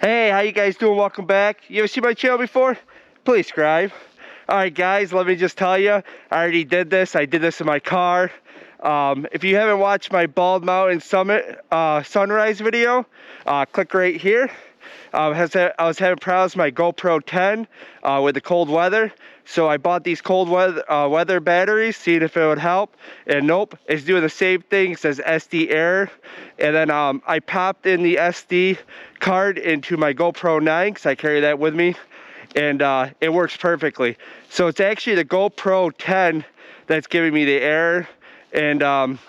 Hey, how you guys doing? Welcome back. You ever see my channel before? Please subscribe. Alright guys, let me just tell you, I already did this. I did this in my car. If you haven't watched my Bald Mountain Summit sunrise video, click right here. I was having problems with my GoPro 10 with the cold weather. So I bought these cold weather batteries, seeing if it would help. And nope, it's doing the same thing. It says SD error. And then I popped in the SD card into my GoPro 9 because I carry that with me. And it works perfectly. So it's actually the GoPro 10 that's giving me the error. And I'm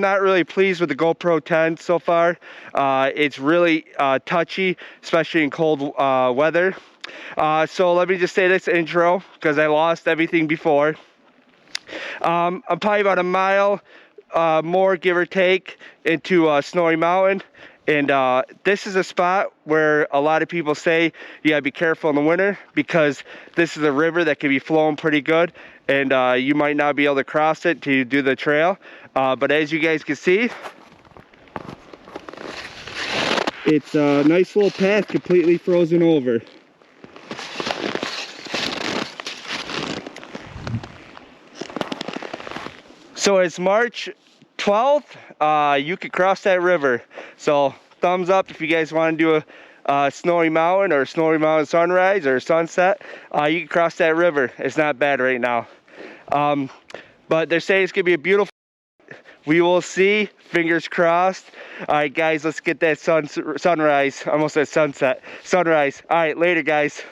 not really pleased with the GoPro 10 so far. It's really touchy, especially in cold weather. So let me just say this intro, because I lost everything before. I'm probably about a mile more, give or take, into Snowy Mountain. And this is a spot where a lot of people say you gotta be careful in the winter, because this is a river that can be flowing pretty good, and you might not be able to cross it to do the trail. But as you guys can see, it's a nice little path completely frozen over. So it's March 12th, you could cross that river. So thumbs up if you guys want to do a Snowy Mountain or Snowy Mountain sunrise or sunset. You can cross that river. It's not bad right now. But they're saying it's going to be a beautiful. We will see. Fingers crossed. All right, guys, let's get that sunrise. Almost said sunset. Sunrise. All right, later, guys.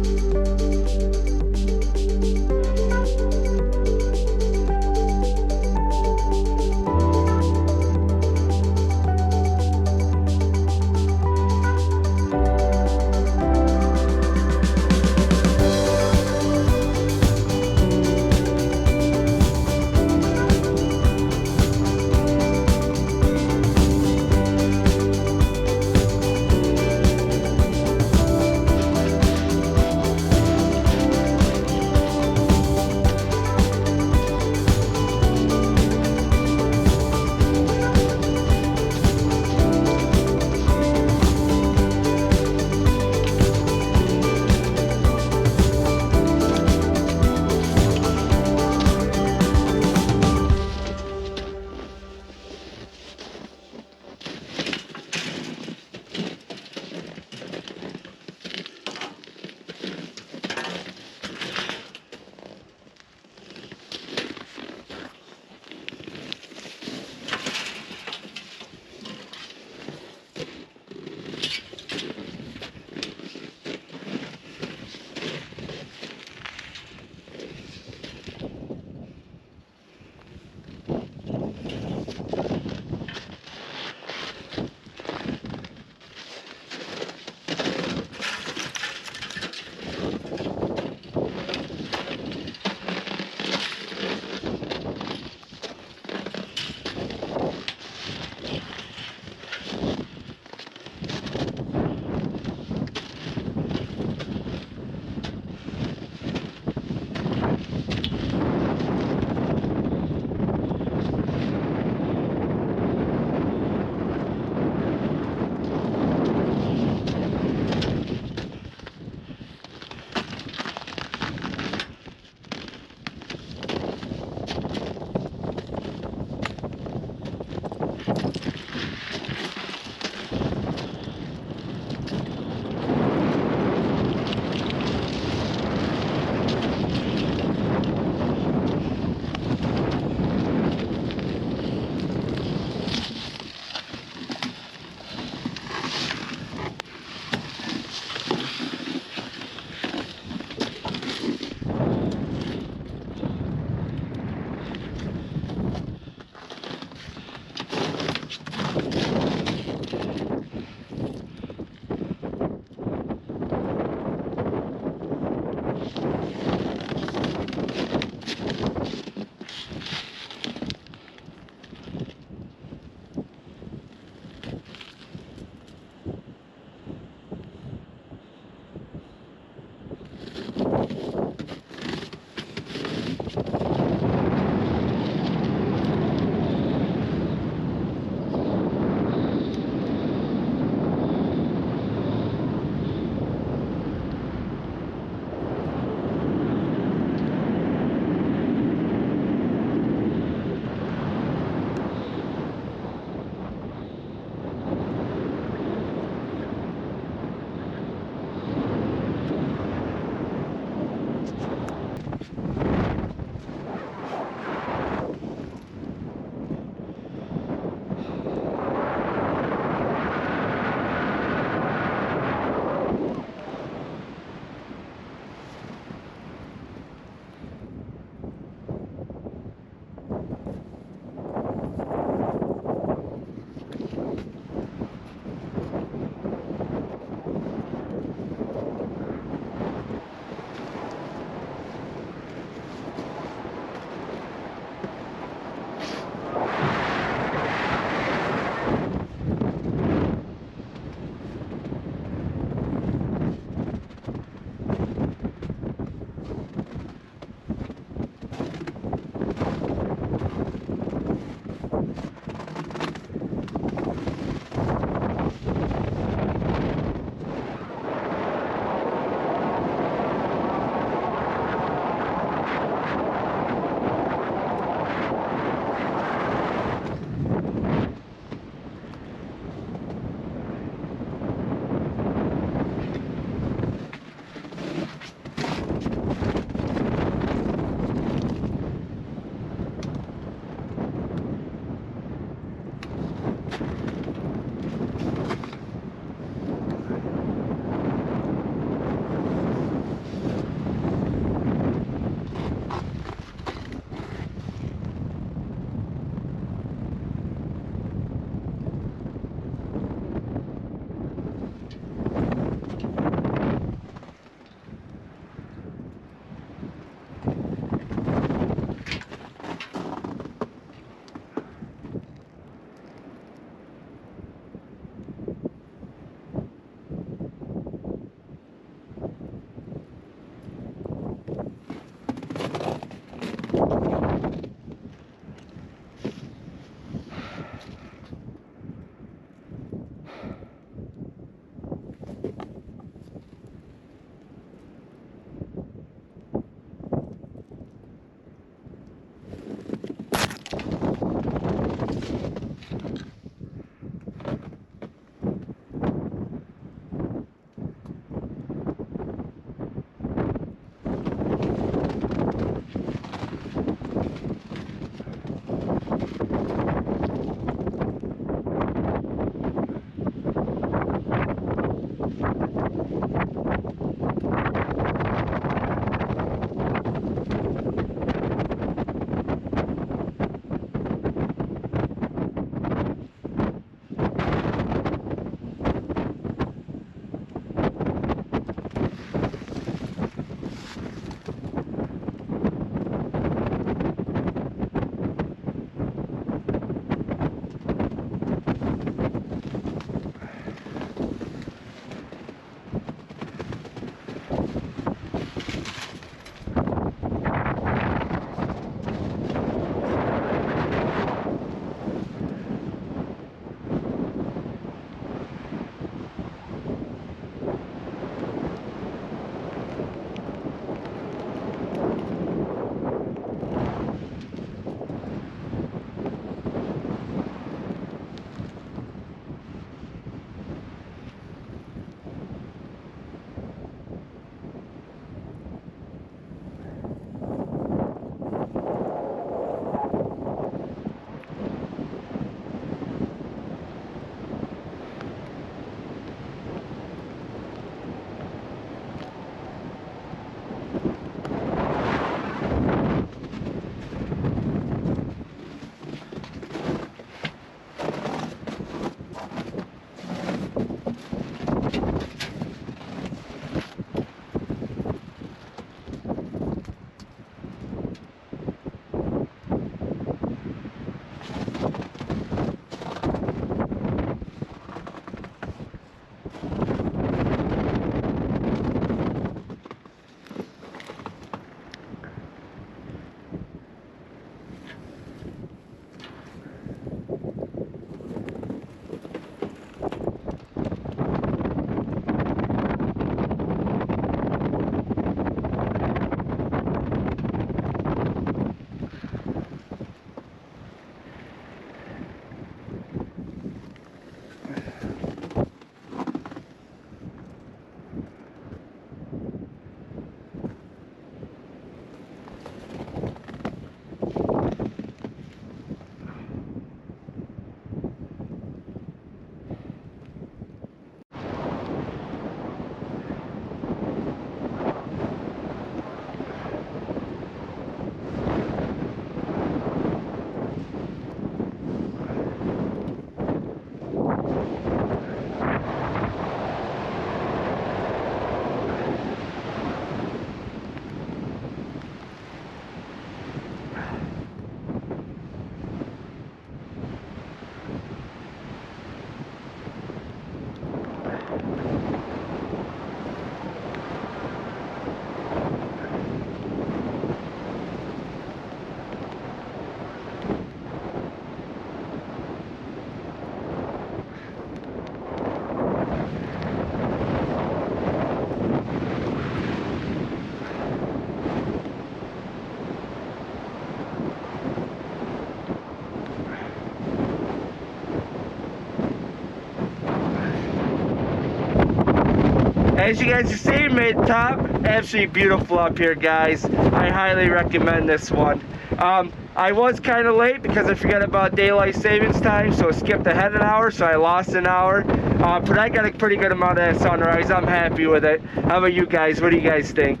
As you guys can see, made top. Absolutely beautiful up here, guys. I highly recommend this one. I was kind of late because I forgot about daylight savings time, so I skipped ahead an hour, so I lost an hour. But I got a pretty good amount of that sunrise. I'm happy with it. How about you guys? What do you guys think?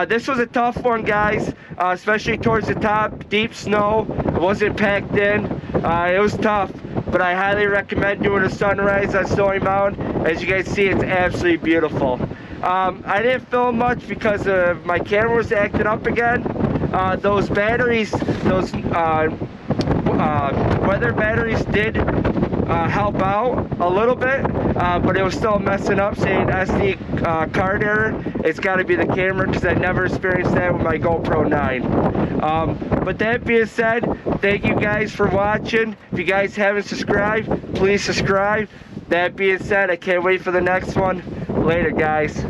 This was a tough one, guys, especially towards the top. Deep snow. It wasn't packed in. It was tough, but I highly recommend doing a sunrise on Stony Mountain. As you guys see, it's absolutely beautiful. I didn't film much because my camera was acting up again. Those batteries, those weather batteries did help out a little bit, but it was still messing up, saying SD card error. It's got to be the camera because I never experienced that with my GoPro 9. But that being said, thank you guys for watching. If you guys haven't subscribed, please subscribe. That being said, I can't wait for the next one. Later, guys.